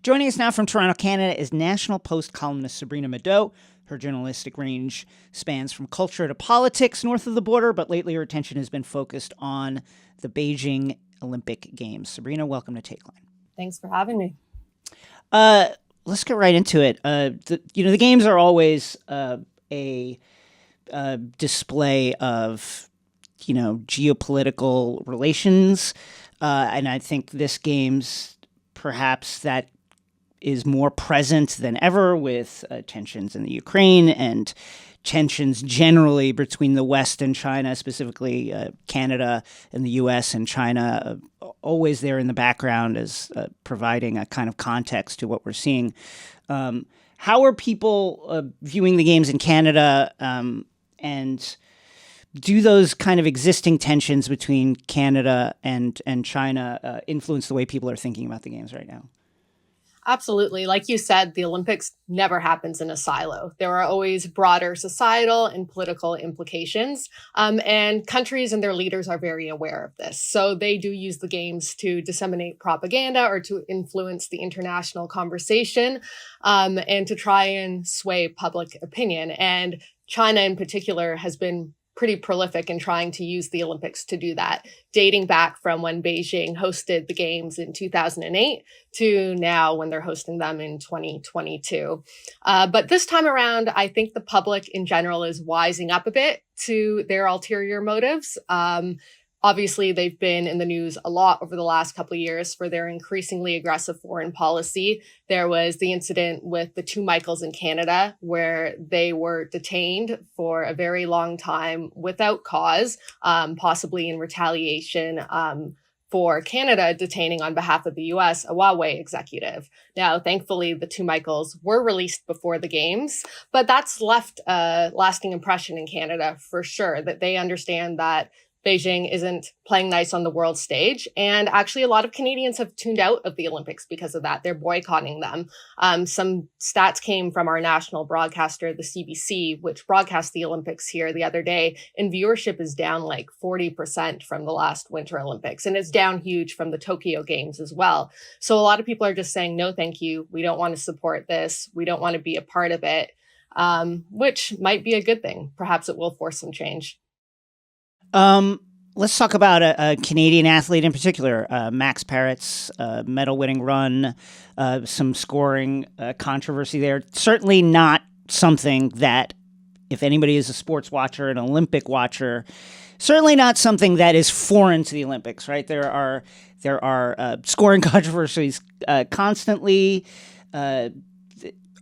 Joining us now from Toronto, Canada is National Post columnist Sabrina Maddeaux. Her journalistic range spans from culture to politics north of the border, but lately her attention has been focused on the Beijing Olympic Games. Sabrina, welcome to Takeline. Thanks for having me. Let's get right into it. The games are always a display of, geopolitical relations, and I think this game's perhaps that is more present than ever with tensions in the Ukraine and tensions generally between the West and China, specifically Canada and the U.S. and China, always there in the background as providing a kind of context to what we're seeing. How are people viewing the games in Canada, and do those kind of existing tensions between Canada and China influence the way people are thinking about the games right now? Absolutely. Like you said, the Olympics never happens in a silo. There are always broader societal and political implications. And countries and their leaders are very aware of this. So they do use the games to disseminate propaganda or to influence the international conversation, and to try and sway public opinion. And China in particular has been pretty prolific in trying to use the Olympics to do that, dating back from when Beijing hosted the games in 2008 to now when they're hosting them in 2022. But this time around, I think the public in general is wising up a bit to their ulterior motives. Obviously, they've been in the news a lot over the last couple of years for their increasingly aggressive foreign policy. There was the incident with the two Michaels in Canada, where they were detained for a very long time without cause, possibly in retaliation for Canada detaining on behalf of the U.S. a Huawei executive. Now, thankfully, the two Michaels were released before the games, but that's left a lasting impression in Canada for sure, that they understand that Beijing isn't playing nice on the world stage. And actually, a lot of Canadians have tuned out of the Olympics because of that. They're boycotting them. Some stats came from our national broadcaster, the CBC, which broadcast the Olympics here the other day. And viewership is down like 40% from the last Winter Olympics. And it's down huge from the Tokyo Games as well. So a lot of people are just saying, no, thank you. We don't want to support this. We don't want to be a part of it, which might be a good thing. Perhaps it will force some change. Let's talk about a Canadian athlete in particular, Max Parrot's medal-winning run, some scoring controversy there. Certainly not something that, if anybody is a sports watcher, an Olympic watcher, certainly not something that is foreign to the Olympics, right? There are scoring controversies constantly. A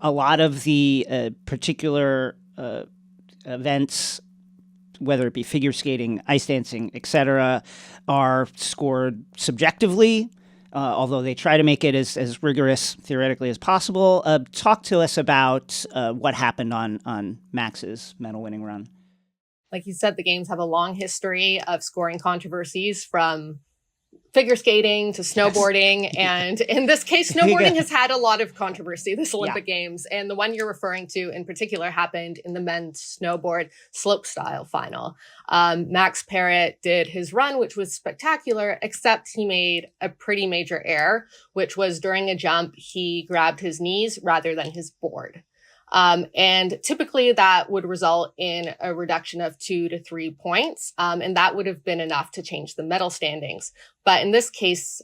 lot of the particular events, whether it be figure skating, ice dancing, etc., are scored subjectively, although they try to make it as rigorous theoretically as possible. Talk to us about what happened on Max's medal-winning run. Like you said, the games have a long history of scoring controversies, from figure skating to snowboarding. Yes. And in this case, snowboarding has had a lot of controversy this Olympic Games. And the one you're referring to in particular happened in the men's snowboard slopestyle final. Max Parrot did his run, which was spectacular, except he made a pretty major error, which was during a jump, he grabbed his knees rather than his board. And typically that would result in a reduction of 2 to 3 points. And that would have been enough to change the medal standings. But in this case,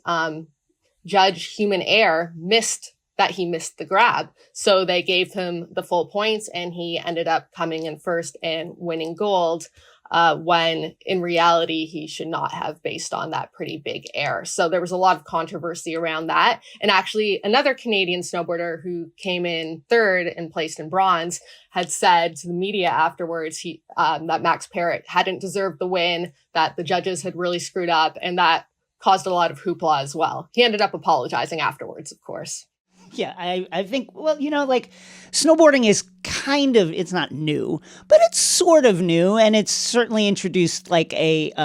Judge Human Error missed the grab. So they gave him the full points and he ended up coming in first and winning gold, when in reality, he should not have, based on that pretty big error. So there was a lot of controversy around that. And actually, another Canadian snowboarder who came in third and placed in bronze had said to the media afterwards that Max Parrot hadn't deserved the win, that the judges had really screwed up, and that caused a lot of hoopla as well. He ended up apologizing afterwards, of course. Yeah, I think, snowboarding is it's not new, but it's sort of new, and it's certainly introduced like a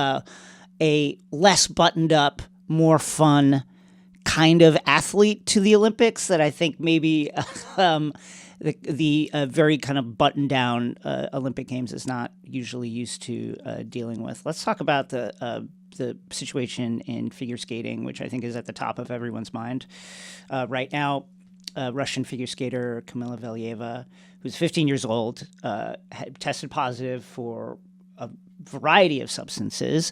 less buttoned up, more fun kind of athlete to the Olympics that I think maybe the very kind of buttoned down Olympic Games is not usually used to dealing with. Let's talk about the situation in figure skating, which I think is at the top of everyone's mind right now. Russian figure skater Kamila Valieva, who's 15 years old, had tested positive for a variety of substances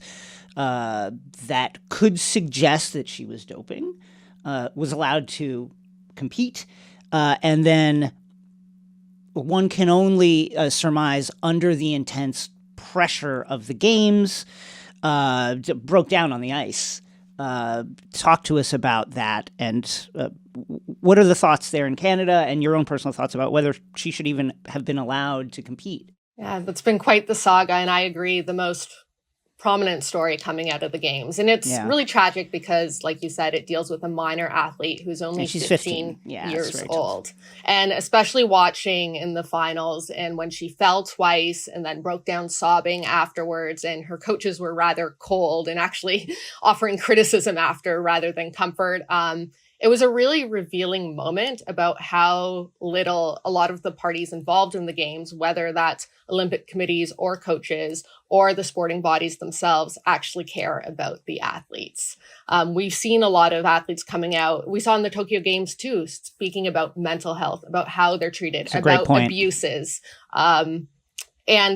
that could suggest that she was doping, was allowed to compete, and then one can only surmise under the intense pressure of the games, broke down on the ice. Talk to us about that, and what are the thoughts there in Canada and your own personal thoughts about whether she should even have been allowed to compete? Yeah, that's been quite the saga, and I agree, the most prominent story coming out of the games. And it's really tragic because, like you said, it deals with a minor athlete who's only 15 years old. And especially watching in the finals and when she fell twice and then broke down sobbing afterwards, and her coaches were rather cold and actually offering criticism after rather than comfort. It was a really revealing moment about how little a lot of the parties involved in the games, whether that's Olympic committees or coaches or the sporting bodies themselves, actually care about the athletes. We've seen a lot of athletes coming out. We saw in the Tokyo Games too, speaking about mental health, about how they're treated, about abuses. And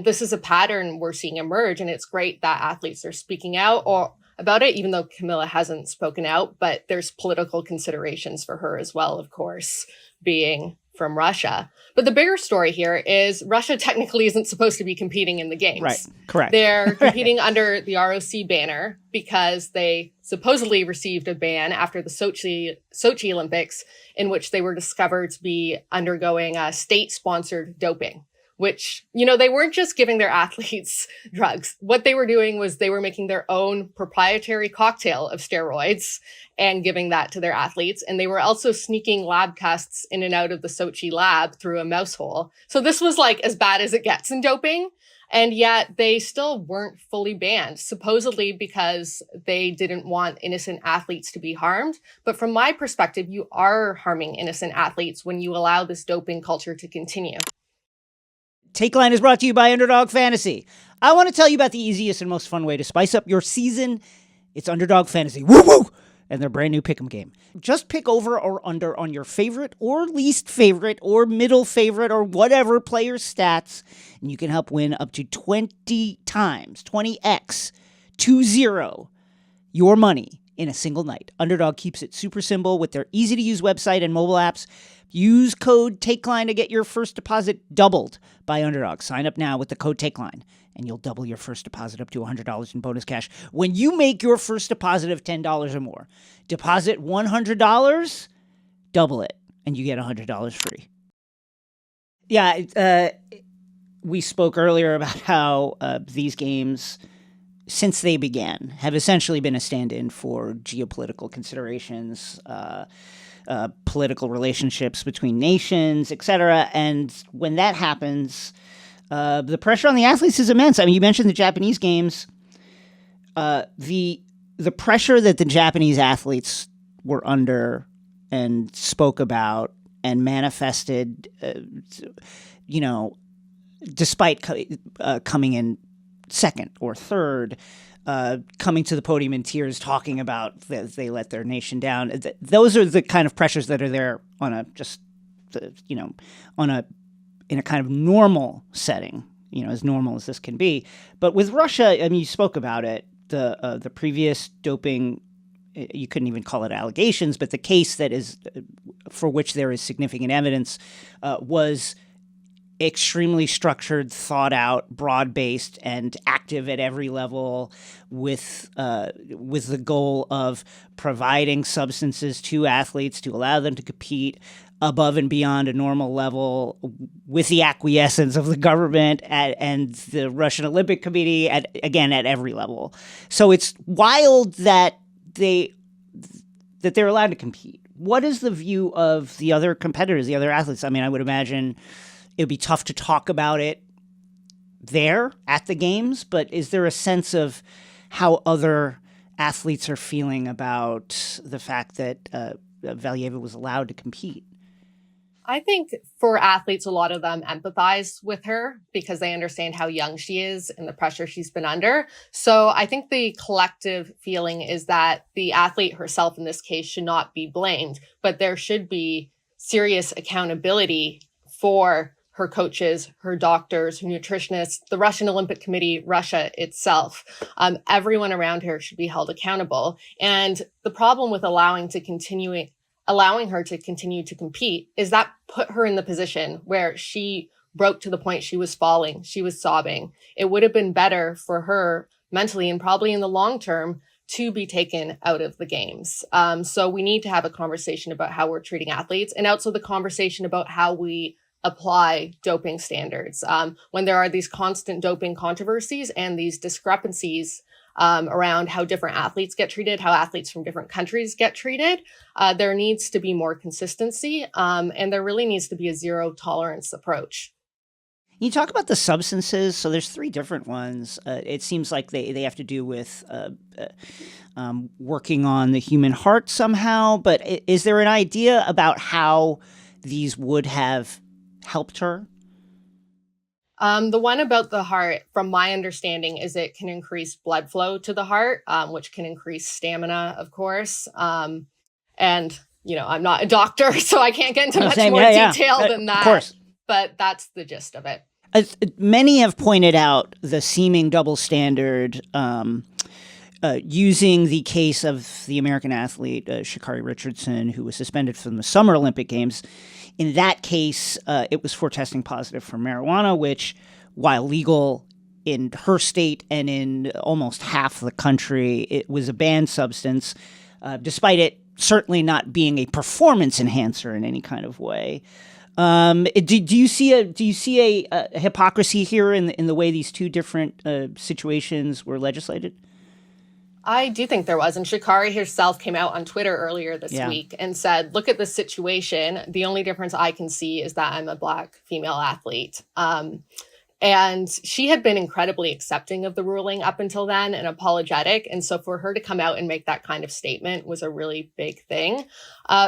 this is a pattern we're seeing emerge, and it's great that athletes are speaking out or about it, even though Kamila hasn't spoken out, but there's political considerations for her as well, of course, being from Russia. But the bigger story here is Russia technically isn't supposed to be competing in the games. Right, correct. They're competing under the ROC banner because they supposedly received a ban after the Sochi Olympics, in which they were discovered to be undergoing state-sponsored doping. Which, they weren't just giving their athletes drugs. What they were doing was they were making their own proprietary cocktail of steroids and giving that to their athletes. And they were also sneaking lab tests in and out of the Sochi lab through a mouse hole. So this was like as bad as it gets in doping. And yet they still weren't fully banned, supposedly because they didn't want innocent athletes to be harmed. But from my perspective, you are harming innocent athletes when you allow this doping culture to continue. Takeline is brought to you by Underdog Fantasy. I want to tell you about the easiest and most fun way to spice up your season. It's Underdog Fantasy. Woo woo! And their brand new pick'em game. Just pick over or under on your favorite or least favorite or middle favorite or whatever player's stats, and you can help win up to 20 times, 20x, 20, your money in a single night. Underdog keeps it super simple with their easy-to-use website and mobile apps. Use code TAKELINE to get your first deposit doubled by Underdog. Sign up now with the code TAKELINE, and you'll double your first deposit up to $100 in bonus cash when you make your first deposit of $10 or more. Deposit $100, double it, and you get $100 free. Yeah, we spoke earlier about how these games, since they began, have essentially been a stand-in for geopolitical considerations, political relationships between nations, etc. And when that happens, the pressure on the athletes is immense. I mean, you mentioned the Japanese games. The pressure that the Japanese athletes were under and spoke about and manifested, despite coming in second or third, coming to the podium in tears, talking about that they let their nation down. Those are the kind of pressures that are there on in a kind of normal setting, as normal as this can be. But with Russia, I mean, you spoke about it, the previous doping, you couldn't even call it allegations, but the case that is for which there is significant evidence was extremely structured, thought out, broad-based, and active at every level with the goal of providing substances to athletes to allow them to compete above and beyond a normal level with the acquiescence of the government and the Russian Olympic Committee at every level. So it's wild that they're allowed to compete. What is the view of the other competitors, the other athletes? I mean, I would imagine it would be tough to talk about it there at the games, but is there a sense of how other athletes are feeling about the fact that Valieva was allowed to compete? I think for athletes, a lot of them empathize with her because they understand how young she is and the pressure she's been under. So I think the collective feeling is that the athlete herself in this case should not be blamed, but there should be serious accountability for her coaches, her doctors, her nutritionists, the Russian Olympic Committee, Russia itself. Everyone around her should be held accountable. And the problem with allowing her to continue to compete is that put her in the position where she broke to the point she was falling, she was sobbing. It would have been better for her mentally and probably in the long term to be taken out of the games. So we need to have a conversation about how we're treating athletes, and also the conversation about how we apply doping standards. When there are these constant doping controversies and these discrepancies around how different athletes get treated, how athletes from different countries get treated, there needs to be more consistency, and there really needs to be a zero tolerance approach. You talk about the substances. So there's 3 different ones. It seems like they have to do with working on the human heart somehow. But is there an idea about how these would have helped her? The one about the heart, from my understanding, is it can increase blood flow to the heart, which can increase stamina, of course. And, I'm not a doctor, so I can't get into much more detail than that. Of course. But that's the gist of it. Many have pointed out the seeming double standard using the case of the American athlete, Sha'Carri Richardson, who was suspended from the Summer Olympic Games. In that case, it was for testing positive for marijuana, which, while legal in her state and in almost half the country, it was a banned substance, despite it certainly not being a performance enhancer in any kind of way. Do you see a hypocrisy here in the way these 2 different situations were legislated? I do think there was. And Sha'Carri herself came out on Twitter earlier this week and said, look at this situation. The only difference I can see is that I'm a Black female athlete. And she had been incredibly accepting of the ruling up until then and apologetic. And so for her to come out and make that kind of statement was a really big thing.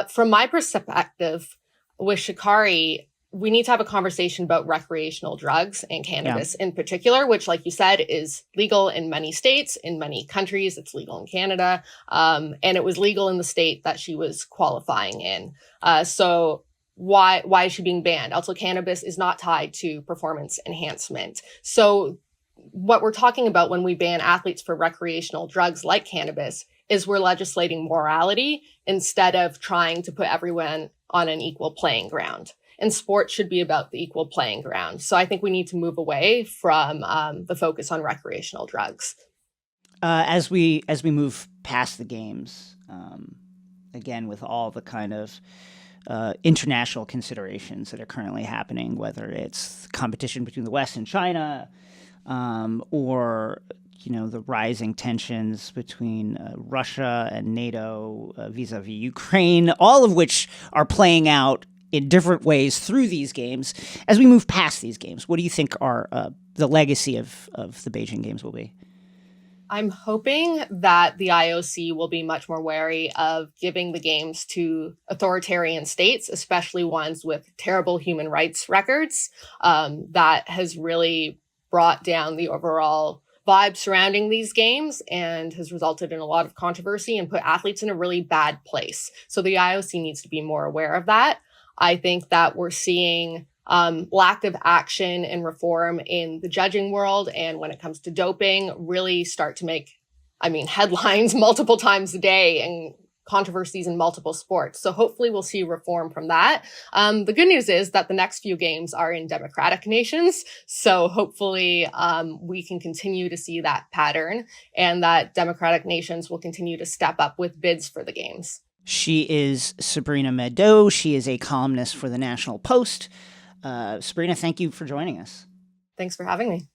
From my perspective, with Sha'Carri, we need to have a conversation about recreational drugs and cannabis in particular, which, like you said, is legal in many states, in many countries. It's legal in Canada. And it was legal in the state that she was qualifying in. So why is she being banned? Also, cannabis is not tied to performance enhancement. So what we're talking about when we ban athletes for recreational drugs like cannabis is we're legislating morality instead of trying to put everyone on an equal playing ground. And sports should be about the equal playing ground. So I think we need to move away from the focus on recreational drugs. As we move past the games, again, with all the kind of international considerations that are currently happening, whether it's competition between the West and China, or the rising tensions between Russia and NATO vis-a-vis Ukraine, all of which are playing out in different ways through these games. As we move past these games, what do you think are the legacy of the Beijing Games will be? I'm hoping that the IOC will be much more wary of giving the games to authoritarian states, especially ones with terrible human rights records. That has really brought down the overall vibe surrounding these games and has resulted in a lot of controversy and put athletes in a really bad place. So the IOC needs to be more aware of that. I think that we're seeing lack of action and reform in the judging world, and when it comes to doping, really start to make, headlines multiple times a day and controversies in multiple sports. So hopefully we'll see reform from that. The good news is that the next few games are in democratic nations. So hopefully we can continue to see that pattern and that democratic nations will continue to step up with bids for the games. She is Sabrina Maddeaux. She is a columnist for the National Post. Sabrina, thank you for joining us. Thanks for having me.